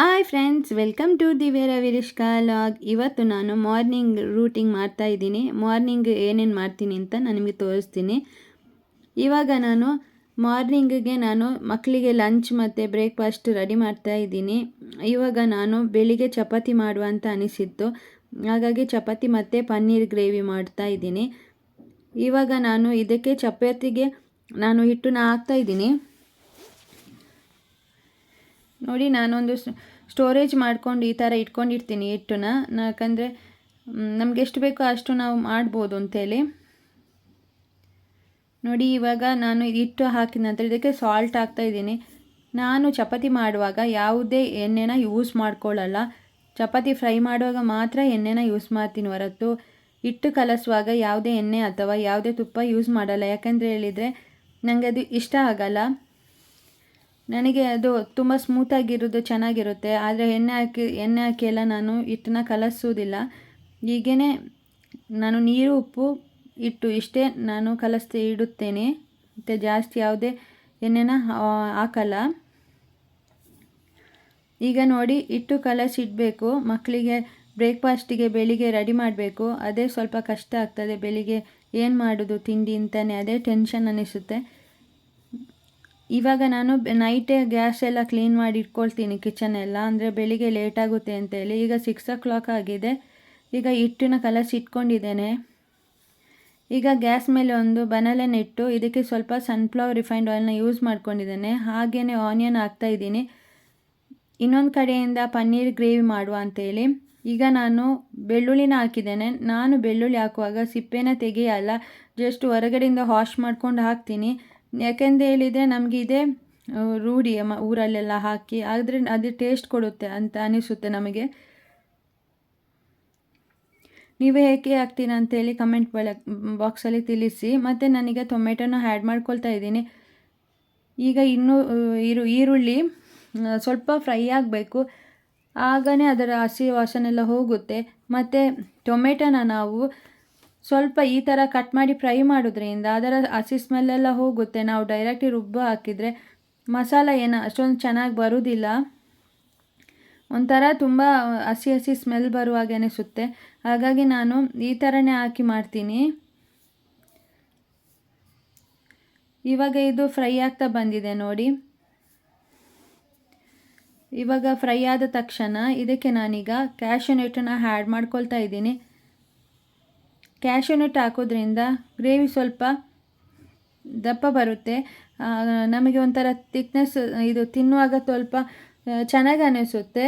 Hi friends, welcome to the ವೇರ ವಿರಿಷ್ಕಾ log. ಇವತ್ತು ನಾನು ಮಾರ್ನಿಂಗ್ ರೂಟಿಂಗ್ ಮಾಡ್ತಾ ಇದ್ದೀನಿ. ಮಾರ್ನಿಂಗ್ ಏನೇನು ಮಾಡ್ತೀನಿ ಅಂತ ನಾನು ನಿಮಗೆ ತೋರಿಸ್ತೀನಿ. ಇವಾಗ ನಾನು ಮಾರ್ನಿಂಗಿಗೆ ಮಕ್ಕಳಿಗೆ ಲಂಚ್ ಮತ್ತು ಬ್ರೇಕ್ಫಾಸ್ಟ್ ರೆಡಿ ಮಾಡ್ತಾ ಇದ್ದೀನಿ. ಇವಾಗ ನಾನು ಬೆಳಿಗ್ಗೆ ಚಪಾತಿ ಮಾಡುವ ಅಂತ ಅನಿಸಿತ್ತು, ಹಾಗಾಗಿ ಚಪಾತಿ ಮತ್ತು ಪನ್ನೀರ್ ಗ್ರೇವಿ ಮಾಡ್ತಾ ಇದ್ದೀನಿ. ಇವಾಗ ನಾನು ಇದಕ್ಕೆ ಚಪಾತಿಗೆ ಹಿಟ್ಟನ್ನ ಹಾಕ್ತಾ ಇದ್ದೀನಿ. ನೋಡಿ, ನಾನೊಂದು ಸ್ಟೋರೇಜ್ ಮಾಡ್ಕೊಂಡು ಈ ಥರ ಇಟ್ಕೊಂಡಿರ್ತೀನಿ ಹಿಟ್ಟನ್ನ, ಯಾಕಂದರೆ ನಮ್ಗೆ ಎಷ್ಟು ಬೇಕೋ ಅಷ್ಟು ನಾವು ಮಾಡ್ಬೋದು ಅಂತೇಳಿ. ನೋಡಿ, ಇವಾಗ ನಾನು ಹಿಟ್ಟು ಹಾಕಿದ ನಂತರ ಇದಕ್ಕೆ ಸಾಲ್ಟ್ ಹಾಕ್ತಾಯಿದ್ದೀನಿ. ನಾನು ಚಪಾತಿ ಮಾಡುವಾಗ ಯಾವುದೇ ಎಣ್ಣೆನ ಯೂಸ್ ಮಾಡ್ಕೊಳ್ಳಲ್ಲ. ಚಪಾತಿ ಫ್ರೈ ಮಾಡುವಾಗ ಮಾತ್ರ ಎಣ್ಣೆನ ಯೂಸ್ ಮಾಡ್ತೀನಿ ಹೊರತು ಹಿಟ್ಟು ಕಲಸುವಾಗ ಯಾವುದೇ ಎಣ್ಣೆ ಅಥವಾ ಯಾವುದೇ ತುಪ್ಪ ಯೂಸ್ ಮಾಡಲ್ಲ. ಯಾಕಂದರೆ ಹೇಳಿದರೆ ನನಗೆ ಅದು ಇಷ್ಟ ಆಗಲ್ಲ. ನನಗೆ ಅದು ತುಂಬ ಸ್ಮೂತಾಗಿರೋದು ಚೆನ್ನಾಗಿರುತ್ತೆ. ಆದರೆ ಎಣ್ಣೆ ಹಾಕಿ ಎಲ್ಲ ನಾನು ಹಿಟ್ಟನ್ನ ಕಲಸೋದಿಲ್ಲ. ಹೀಗೇ ನಾನು ನೀರು, ಉಪ್ಪು, ಹಿಟ್ಟು ಇಷ್ಟೇ ನಾನು ಕಲಸಿ ಇಡುತ್ತೇನೆ. ಮತ್ತು ಜಾಸ್ತಿ ಯಾವುದೇ ಎಣ್ಣೆನ ಹಾಕಲ್ಲ. ಈಗ ನೋಡಿ, ಹಿಟ್ಟು ಕಲಸಿಡಬೇಕು. ಮಕ್ಕಳಿಗೆ ಬ್ರೇಕ್ಫಾಸ್ಟಿಗೆ ಬೆಳಿಗ್ಗೆ ರೆಡಿ ಮಾಡಬೇಕು. ಅದೇ ಸ್ವಲ್ಪ ಕಷ್ಟ ಆಗ್ತದೆ. ಬೆಳಿಗ್ಗೆ ಏನು ಮಾಡೋದು ತಿಂಡಿ ಅಂತಲೇ ಅದೇ ಟೆನ್ಷನ್ ಅನ್ನಿಸುತ್ತೆ. ಇವಾಗ ನಾನು ನೈಟೇ ಗ್ಯಾಸ್ ಎಲ್ಲ ಕ್ಲೀನ್ ಮಾಡಿ ಇಟ್ಕೊಳ್ತೀನಿ, ಕಿಚನ್ ಎಲ್ಲ, ಅಂದರೆ ಬೆಳಿಗ್ಗೆ ಲೇಟಾಗುತ್ತೆ ಅಂತೇಳಿ. ಈಗ 6 o'clock ಆಗಿದೆ. ಈಗ ಹಿಟ್ಟನ್ನ ಕಲಸಿ ಇಟ್ಕೊಂಡಿದ್ದೇನೆ. ಈಗ ಗ್ಯಾಸ್ ಮೇಲೆ ಒಂದು ಬನಲೆನ ಇಟ್ಟು ಇದಕ್ಕೆ ಸ್ವಲ್ಪ ಸನ್ಫ್ಲವರ್ ರಿಫೈನ್ಡ್ ಆಯಿಲ್ನ ಯೂಸ್ ಮಾಡ್ಕೊಂಡಿದ್ದೇನೆ. ಹಾಗೆಯೇ ಆನಿಯನ್ ಹಾಕ್ತಾಯಿದ್ದೀನಿ. ಇನ್ನೊಂದು ಕಡೆಯಿಂದ ಪನ್ನೀರ್ ಗ್ರೇವಿ ಮಾಡುವ ಅಂತೇಳಿ ಈಗ ನಾನು ಬೆಳ್ಳುಳ್ಳಿನ ಹಾಕಿದ್ದೇನೆ. ನಾನು ಬೆಳ್ಳುಳ್ಳಿ ಹಾಕುವಾಗ ಸಿಪ್ಪೆನ ತೆಗೆಯಲ್ಲ, ಜಸ್ಟ್ ಹೊರಗಡೆಯಿಂದ ವಾಶ್ ಮಾಡ್ಕೊಂಡು ಹಾಕ್ತೀನಿ. ಯಾಕೆಂದರೆ ಹೇಳಿದರೆ ನಮಗೆ ಇದೇ ರೂಢಿ ಊರಲ್ಲೆಲ್ಲ ಹಾಕಿ, ಆದರೆ ಅದು ಟೇಸ್ಟ್ ಕೊಡುತ್ತೆ ಅಂತ ಅನಿಸುತ್ತೆ ನಮಗೆ. ನೀವು ಹೇಗೆ ಹಾಕ್ತೀರಾ ಅಂತೇಳಿ ಕಮೆಂಟ್ ಬಾಕ್ಸಲ್ಲಿ ತಿಳಿಸಿ. ಮತ್ತು ನಾನೀಗ ಟೊಮೆಟೊನ ಆ್ಯಡ್ ಮಾಡ್ಕೊಳ್ತಾ ಇದ್ದೀನಿ. ಈಗ ಇನ್ನೂ ಈರುಳ್ಳಿ ಸ್ವಲ್ಪ ಫ್ರೈ ಆಗಬೇಕು, ಆಗನೇ ಅದರ ಹಸಿ ವಾಸನೆಲ್ಲ ಹೋಗುತ್ತೆ. ಮತ್ತು ಟೊಮೆಟೊನ ನಾವು ಸ್ವಲ್ಪ ಈ ಥರ ಕಟ್ ಮಾಡಿ ಫ್ರೈ ಮಾಡೋದ್ರಿಂದ ಅದರ ಹಸಿ ಸ್ಮೆಲ್ಲೆಲ್ಲ ಹೋಗುತ್ತೆ. ನಾವು ಡೈರೆಕ್ಟಿ ರುಬ್ಬ ಹಾಕಿದರೆ ಮಸಾಲ ಏನು ಅಷ್ಟೊಂದು ಚೆನ್ನಾಗಿ ಬರೋದಿಲ್ಲ. ಒಂಥರ ತುಂಬ ಹಸಿ ಸ್ಮೆಲ್ ಬರುವಾಗೆ ಅನಿಸುತ್ತೆ. ಹಾಗಾಗಿ ನಾನು ಈ ಥರನೇ ಹಾಕಿ ಮಾಡ್ತೀನಿ. ಇವಾಗ ಇದು ಫ್ರೈ ಆಗ್ತಾ ಬಂದಿದೆ ನೋಡಿ. ಇವಾಗ ಫ್ರೈ ಆದ ತಕ್ಷಣ ಇದಕ್ಕೆ ನಾನೀಗ ಕ್ಯಾಶ್ಯೂ ನಟ್ಟನ್ನು ಆ್ಯಡ್ ಮಾಡ್ಕೊಳ್ತಾ ಇದ್ದೀನಿ. ಕ್ಯಾಶ್ಯೂ ನಟ್ ಹಾಕೋದ್ರಿಂದ ಗ್ರೇವಿ ಸ್ವಲ್ಪ ದಪ್ಪ ಬರುತ್ತೆ. ನಮಗೆ ಒಂಥರ ಥಿಕ್ನೆಸ್, ಇದು ತಿನ್ನುವಾಗ ಸ್ವಲ್ಪ ಚೆನ್ನಾಗಿ ಅನ್ನಿಸುತ್ತೆ.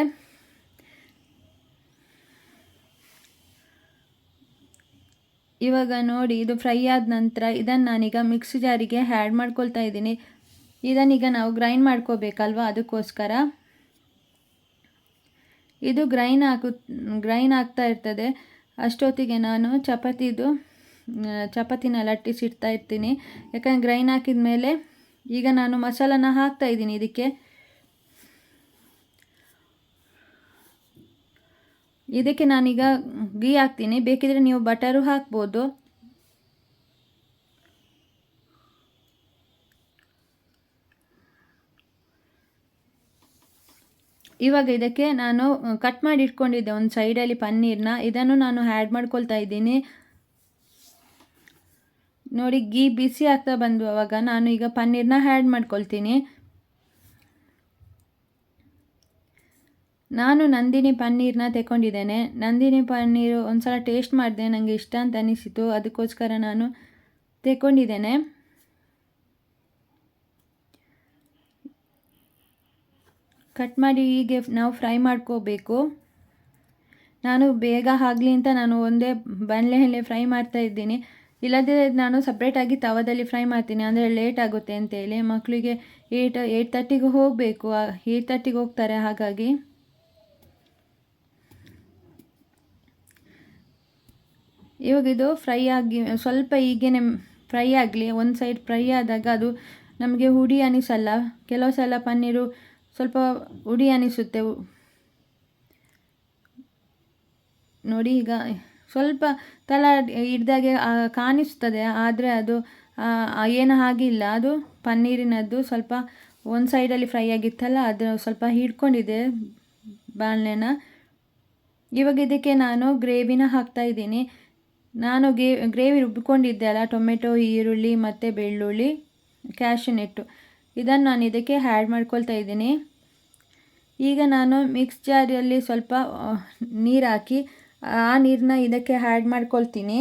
ಇವಾಗ ನೋಡಿ, ಇದು ಫ್ರೈ ಆದ ನಂತರ ಇದನ್ನು ನಾನೀಗ ಮಿಕ್ಸಿ ಜಾರಿಗೆ ಆ್ಯಡ್ ಮಾಡ್ಕೊಳ್ತಾ ಇದ್ದೀನಿ. ಇದನ್ನೀಗ ನಾವು ಗ್ರೈಂಡ್ ಮಾಡ್ಕೋಬೇಕಲ್ವ, ಅದಕ್ಕೋಸ್ಕರ ಇದು ಗ್ರೈನ್ ಆಗ್ತಾ ಇರ್ತದೆ. ಅಷ್ಟೊತ್ತಿಗೆ ನಾನು ಚಪಾತಿನ ಲಟ್ಟಿಸಿಡ್ತಾ ಇರ್ತೀನಿ. ಯಾಕಂದರೆ ಗ್ರೈನ್ ಹಾಕಿದ ಮೇಲೆ ಈಗ ನಾನು ಮಸಾಲನ ಹಾಕ್ತಾ ಇದ್ದೀನಿ. ಇದಕ್ಕೆ ನಾನೀಗ ಗೀ ಹಾಕ್ತೀನಿ, ಬೇಕಿದ್ರೆ ನೀವು ಬಟರು ಹಾಕ್ಬೋದು. ಇವಾಗ ಇದಕ್ಕೆ ನಾನು ಕಟ್ ಮಾಡಿ ಇಟ್ಕೊಂಡಿದ್ದೆ ಒಂದು ಸೈಡಲ್ಲಿ ಪನ್ನೀರ್ನ, ಇದನ್ನು ನಾನು ಆ್ಯಡ್ ಮಾಡ್ಕೊಳ್ತಾ ಇದ್ದೀನಿ. ನೋಡಿ, ಗೀ ಬಿಸಿ ಆಗ್ತಾ ಬಂದುವಾಗ ನಾನು ಈಗ ಪನ್ನೀರ್ನ ಆ್ಯಡ್ ಮಾಡ್ಕೊಳ್ತೀನಿ. ನಾನು ನಂದಿನಿ ಪನ್ನೀರ್ನ ತಗೊಂಡಿದ್ದೇನೆ. ನಂದಿನಿ ಪನ್ನೀರು ಒಂದು ಸಲ ಟೇಸ್ಟ್ ಮಾಡಿದೆ, ನನಗೆ ಇಷ್ಟ ಅಂತ ಅನಿಸಿತು, ಅದಕ್ಕೋಸ್ಕರ ನಾನು ತಗೊಂಡಿದ್ದೇನೆ. ಕಟ್ ಮಾಡಿ ಹೀಗೆ ನಾವು ಫ್ರೈ ಮಾಡ್ಕೋಬೇಕು. ನಾನು ಬೇಗ ಆಗಲಿ ಅಂತ ನಾನು ಒಂದೇ ಬಾಣಲೆಯಲ್ಲಿ ಫ್ರೈ ಮಾಡ್ತಾ ಇದ್ದೀನಿ. ಇಲ್ಲದೇ ನಾನು ಸಪ್ರೇಟಾಗಿ ತವದಲ್ಲಿ ಫ್ರೈ ಮಾಡ್ತೀನಿ, ಅಂದರೆ ಲೇಟ್ ಆಗುತ್ತೆ ಅಂತೇಳಿ. ಮಕ್ಕಳಿಗೆ 8:30ಗೆ ಹೋಗಬೇಕು, 8:30ಗೆ ಹೋಗ್ತಾರೆ. ಹಾಗಾಗಿ ಇವಾಗ ಇದು ಫ್ರೈ ಆಗಿ ಸ್ವಲ್ಪ ಹೀಗೇ ಫ್ರೈ ಆಗಲಿ. ಒಂದು ಸೈಡ್ ಫ್ರೈ ಆದಾಗ ಅದು ನಮಗೆ ಹುಡಿ ಅನಿಸಲ್ಲ. ಕೆಲವು ಸಲ ಪನ್ನೀರು ಸ್ವಲ್ಪ ಹುಡಿ ಅನಿಸುತ್ತೆ ನೋಡಿ. ಈಗ ಸ್ವಲ್ಪ ತಳ ಹಿಡ್ದಾಗೆ ಕಾಣಿಸ್ತದೆ, ಆದರೆ ಅದು ಏನು ಆಗಿಲ್ಲ. ಅದು ಪನ್ನೀರಿನದ್ದು ಸ್ವಲ್ಪ ಒಂದು ಸೈಡಲ್ಲಿ ಫ್ರೈ ಆಗಿತ್ತಲ್ಲ, ಅದು ಸ್ವಲ್ಪ ಹಿಡ್ಕೊಂಡಿದೆ. ಬಾಣಲೆನ. ಇವಾಗ ಇದಕ್ಕೆ ನಾನು ಗ್ರೇವಿನ ಹಾಕ್ತಾಯಿದ್ದೀನಿ. ನಾನು ಗ್ರೇವಿ ರುಬ್ಬಿಕೊಂಡಿದ್ದೆ ಅಲ್ಲ, ಟೊಮೆಟೊ, ಈರುಳ್ಳಿ ಮತ್ತು ಬೆಳ್ಳುಳ್ಳಿ, ಕ್ಯಾಶ್ಯೂನಟ್ಟು, ಇದನ್ನು ನಾನು ಇದಕ್ಕೆ ಆ್ಯಡ್ ಮಾಡ್ಕೊಳ್ತಾ ಇದ್ದೀನಿ. ಈಗ ನಾನು ಮಿಕ್ಸ್ ಜಾರಲ್ಲಿ ಸ್ವಲ್ಪ ನೀರು ಹಾಕಿ ಆ ನೀರನ್ನ ಇದಕ್ಕೆ ಆ್ಯಡ್ ಮಾಡ್ಕೊಳ್ತೀನಿ.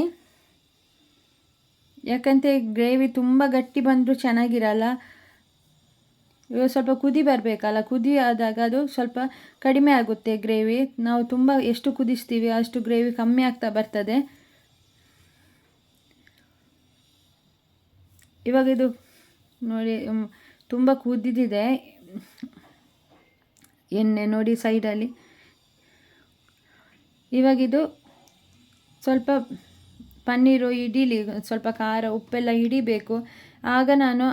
ಯಾಕಂದರೆ ಗ್ರೇವಿ ತುಂಬ ಗಟ್ಟಿ ಬಂದರೂ ಚೆನ್ನಾಗಿರಲ್ಲ. ಇವಾಗ ಸ್ವಲ್ಪ ಕುದಿ ಬರಬೇಕಲ್ಲ, ಕುದಿ ಆದಾಗ ಅದು ಸ್ವಲ್ಪ ಕಡಿಮೆ ಆಗುತ್ತೆ ಗ್ರೇವಿ. ನಾವು ತುಂಬ ಎಷ್ಟು ಕುದಿಸ್ತೀವಿ ಅಷ್ಟು ಗ್ರೇವಿ ಕಮ್ಮಿ ಆಗ್ತಾ ಬರ್ತದೆ. ಇವಾಗ ಇದು ನೋಡಿ ತುಂಬ ಕುದಿದಿದೆ ಎಣ್ಣೆ ನೋಡಿ ಸೈಡಲ್ಲಿ. ಇವಾಗಿದು ಸ್ವಲ್ಪ ಪನ್ನೀರು ಹಿಡೀಲಿ, ಸ್ವಲ್ಪ ಖಾರ ಉಪ್ಪೆಲ್ಲ ಹಿಡಿಬೇಕು. ಆಗ ನಾನು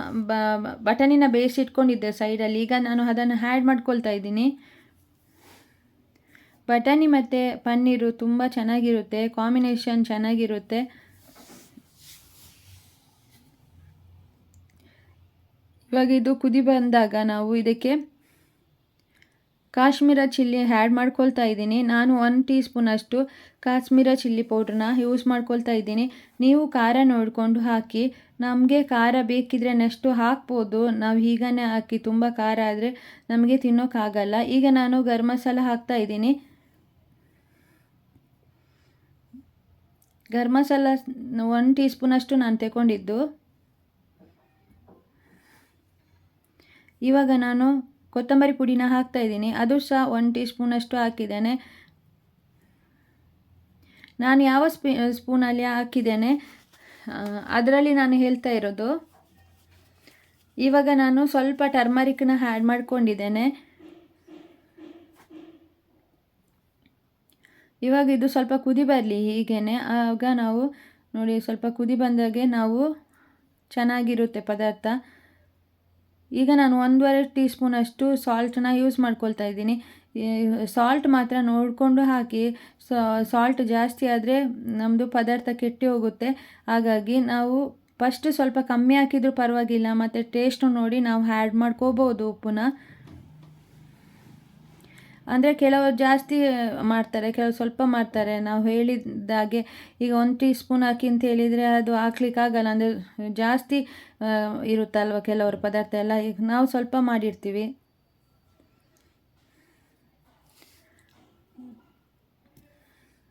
ಬಟಾಣಿನ ಬೇಯಿಸಿಟ್ಕೊಂಡಿದ್ದೆ ಸೈಡಲ್ಲಿ. ಈಗ ನಾನು ಅದನ್ನು ಆ್ಯಡ್ ಮಾಡ್ಕೊಳ್ತಾ ಇದ್ದೀನಿ. ಬಟಾಣಿ ಮತ್ತು ಪನ್ನೀರು ತುಂಬ ಚೆನ್ನಾಗಿರುತ್ತೆ, ಕಾಂಬಿನೇಷನ್ ಚೆನ್ನಾಗಿರುತ್ತೆ. ಇವಾಗ ಇದು ಕುದಿ ಬಂದಾಗ ನಾವು ಇದಕ್ಕೆ ಕಾಶ್ಮೀರ ಚಿಲ್ಲಿ ಆ್ಯಡ್ ಮಾಡ್ಕೊಳ್ತಾ ಇದ್ದೀನಿ. ನಾನು 1 ಟೀ ಸ್ಪೂನಷ್ಟು ಕಾಶ್ಮೀರ ಚಿಲ್ಲಿ ಪೌಡ್ರನ್ನ ಯೂಸ್ ಮಾಡ್ಕೊಳ್ತಾ ಇದ್ದೀನಿ. ನೀವು ಖಾರ ನೋಡಿಕೊಂಡು ಹಾಕಿ. ನಮಗೆ ಖಾರ ಬೇಕಿದ್ರೆ ನೆಕ್ಸ್ಟು ಹಾಕ್ಬೋದು. ನಾವು ಹೀಗೇ ಹಾಕಿ ತುಂಬ ಖಾರ ಆದರೆ ನಮಗೆ ತಿನ್ನೋಕ್ಕಾಗಲ್ಲ. ಈಗ ನಾನು ಗರಂ ಮಸಾಲ ಹಾಕ್ತಾ ಇದ್ದೀನಿ. ಗರಂ ಮಸಾಲ 1 ಟೀ ಸ್ಪೂನಷ್ಟು ನಾನು ತಗೊಂಡಿದ್ದು. ಇವಾಗ ನಾನು ಕೊತ್ತಂಬರಿ ಪುಡಿನ ಹಾಕ್ತಾ ಇದ್ದೀನಿ. ಅದು ಸಹ 1 ಟೀ ಸ್ಪೂನಷ್ಟು ಹಾಕಿದ್ದೇನೆ. ನಾನು ಯಾವ ಸ್ಪೂನಲ್ಲಿ ಹಾಕಿದ್ದೇನೆ ಅದರಲ್ಲಿ ನಾನು ಹೇಳ್ತಾ ಇರೋದು. ಇವಾಗ ನಾನು ಸ್ವಲ್ಪ ಟರ್ಮರಿಕ್ನ ಆ್ಯಡ್ ಮಾಡ್ಕೊಂಡಿದ್ದೇನೆ. ಇವಾಗ ಇದು ಸ್ವಲ್ಪ ಕುದಿ ಬರಲಿ ಹೀಗೇ. ಆಗ ನಾವು ನೋಡಿ ಸ್ವಲ್ಪ ಕುದಿ ಬಂದಾಗೆ ನಾವು ಚೆನ್ನಾಗಿರುತ್ತೆ ಪದಾರ್ಥ. ಈಗ ನಾನು 1.5 ಟೀ ಸ್ಪೂನಷ್ಟು ಸಾಲ್ಟನ್ನ ಯೂಸ್ ಮಾಡ್ಕೊಳ್ತಾ ಇದ್ದೀನಿ. ಸಾಲ್ಟ್ ಮಾತ್ರ ನೋಡಿಕೊಂಡು ಹಾಕಿ. ಸಾಲ್ಟ್ ಜಾಸ್ತಿ ಆದರೆ ನಮ್ಮದು ಪದಾರ್ಥ ಕೆಟ್ಟು ಹೋಗುತ್ತೆ. ಹಾಗಾಗಿ ನಾವು ಫಸ್ಟ್ ಸ್ವಲ್ಪ ಕಮ್ಮಿ ಹಾಕಿದರೂ ಪರವಾಗಿಲ್ಲ, ಮತ್ತು ಟೇಸ್ಟು ನೋಡಿ ನಾವು ಆ್ಯಡ್ ಮಾಡ್ಕೋಬೋದು ಉಪ್ಪನ್ನ. ಅಂದರೆ ಕೆಲವರು ಜಾಸ್ತಿ ಮಾಡ್ತಾರೆ, ಕೆಲವರು ಸ್ವಲ್ಪ ಮಾಡ್ತಾರೆ. ನಾವು ಹೇಳಿದಾಗೆ ಈಗ 1 ಟೀ ಸ್ಪೂನ್ ಹಾಕಿ ಅಂತ ಹೇಳಿದರೆ ಅದು ಹಾಕ್ಲಿಕ್ಕಾಗಲ್ಲ, ಅಂದರೆ ಜಾಸ್ತಿ ಇರುತ್ತಲ್ವ ಕೆಲವರು ಪದಾರ್ಥ ಎಲ್ಲ. ಈಗ ನಾವು ಸ್ವಲ್ಪ ಮಾಡಿರ್ತೀವಿ.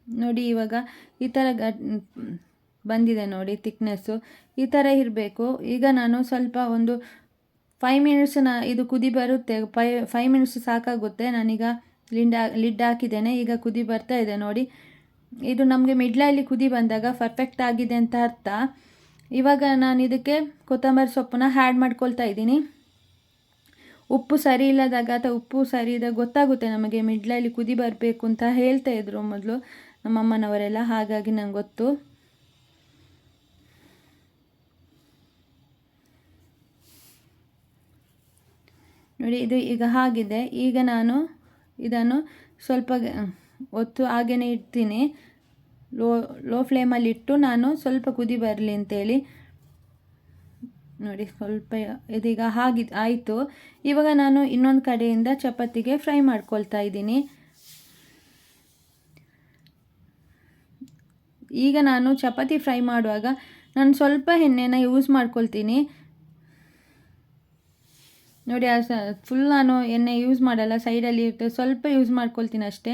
ನೋಡಿ ಇವಾಗ ಈ ಥರ ಬಂದಿದೆ ನೋಡಿ ಥಿಕ್ನೆಸ್ಸು, ಈ ಥರ ಇರಬೇಕು. ಈಗ ನಾನು ಸ್ವಲ್ಪ ಒಂದು 5 ಮಿನಿಟ್ಸ್ನ ಇದು ಕುದಿ ಬರುತ್ತೆ. 5 ಮಿನಿಟ್ಸ್ ಸಾಕಾಗುತ್ತೆ. ನಾನೀಗ ಲಿಡ್ ಹಾಕಿದ್ದೇನೆ. ಈಗ ಕುದಿ ಬರ್ತಾ ಇದೆ ನೋಡಿ. ಇದು ನಮಗೆ ಮಿಡ್ಲಲ್ಲಿ ಕುದಿ ಬಂದಾಗ ಪರ್ಫೆಕ್ಟ್ ಆಗಿದೆ ಅಂತ ಅರ್ಥ. ಇವಾಗ ನಾನು ಇದಕ್ಕೆ ಕೊತ್ತಂಬರಿ ಸೊಪ್ಪನ್ನ ಆ್ಯಡ್ ಮಾಡ್ಕೊಳ್ತಾ ಇದ್ದೀನಿ. ಉಪ್ಪು ಸರಿ ಇಲ್ಲದಾಗ ಅಥವಾ ಉಪ್ಪು ಸರಿ ಇದ್ದಾಗ ಗೊತ್ತಾಗುತ್ತೆ ನಮಗೆ. ಮಿಡ್ಲಲ್ಲಿ ಕುದಿ ಬರಬೇಕು ಅಂತ ಹೇಳ್ತಾ ಇದ್ರು ಮೊದಲು ನಮ್ಮಮ್ಮನವರೆಲ್ಲ, ಹಾಗಾಗಿ ನಂಗೆ ಗೊತ್ತು. ನೋಡಿ ಇದು ಈಗ ಆಗಿದೆ. ಈಗ ನಾನು ಇದನ್ನು ಸ್ವಲ್ಪ ಹೊತ್ತು ಹಾಗೇ ಇಡ್ತೀನಿ. ಲೋ ಫ್ಲೇಮಲ್ಲಿ ಇಟ್ಟು ನಾನು ಸ್ವಲ್ಪ ಕುದಿ ಬರಲಿ ಅಂತೇಳಿ. ನೋಡಿ ಸ್ವಲ್ಪ ಇದೀಗ ಆಯಿತು. ಇವಾಗ ನಾನು ಇನ್ನೊಂದು ಕಡೆಯಿಂದ ಚಪಾತಿಗೆ ಫ್ರೈ ಮಾಡ್ಕೊಳ್ತಾ ಇದ್ದೀನಿ. ಈಗ ನಾನು ಚಪಾತಿ ಫ್ರೈ ಮಾಡುವಾಗ ನಾನು ಸ್ವಲ್ಪ ಎಣ್ಣೆನ ಯೂಸ್ ಮಾಡ್ಕೊಳ್ತೀನಿ. ನೋಡಿ ಫುಲ್ ನಾನು ಎಣ್ಣೆ ಯೂಸ್ ಮಾಡಲ್ಲ, ಸೈಡಲ್ಲಿ ಇರ್ತದೆ, ಸ್ವಲ್ಪ ಯೂಸ್ ಮಾಡ್ಕೊಳ್ತೀನಿ ಅಷ್ಟೇ.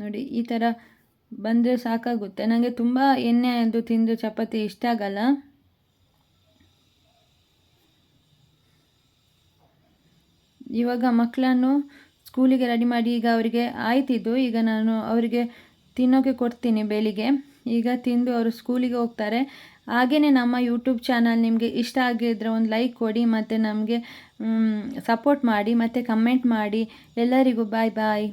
ನೋಡಿ ಈ ಥರ ಬಂದರೆ ಸಾಕಾಗುತ್ತೆ. ನನಗೆ ತುಂಬ ಎಣ್ಣೆ ಅದು ತಿಂದು ಚಪಾತಿ ಇಷ್ಟ ಆಗಲ್ಲ. ಇವಾಗ ಮಕ್ಕಳನ್ನು ಸ್ಕೂಲಿಗೆ ರೆಡಿ ಮಾಡಿ ಈಗ ಅವರಿಗೆ ಆಯ್ತಿದ್ದು. ಈಗ ನಾನು ಅವರಿಗೆ ತಿನ್ನೋಕ್ಕೆ ಕೊಡ್ತೀನಿ ಬೆಳಿಗ್ಗೆ. ಈಗ ತಿಂದು ಅವರು ಸ್ಕೂಲಿಗೆ ಹೋಗ್ತಾರೆ. ಹಾಗೆಯೇ ನಮ್ಮ ಯೂಟ್ಯೂಬ್ ಚಾನಲ್ ನಿಮಗೆ ಇಷ್ಟ ಆಗಿದ್ದರೆ ಒಂದು ಲೈಕ್ ಕೊಡಿ, ಮತ್ತು ನಮಗೆ ಸಪೋರ್ಟ್ ಮಾಡಿ, ಮತ್ತು ಕಮೆಂಟ್ ಮಾಡಿ. ಎಲ್ಲರಿಗೂ ಬಾಯ್ ಬಾಯ್.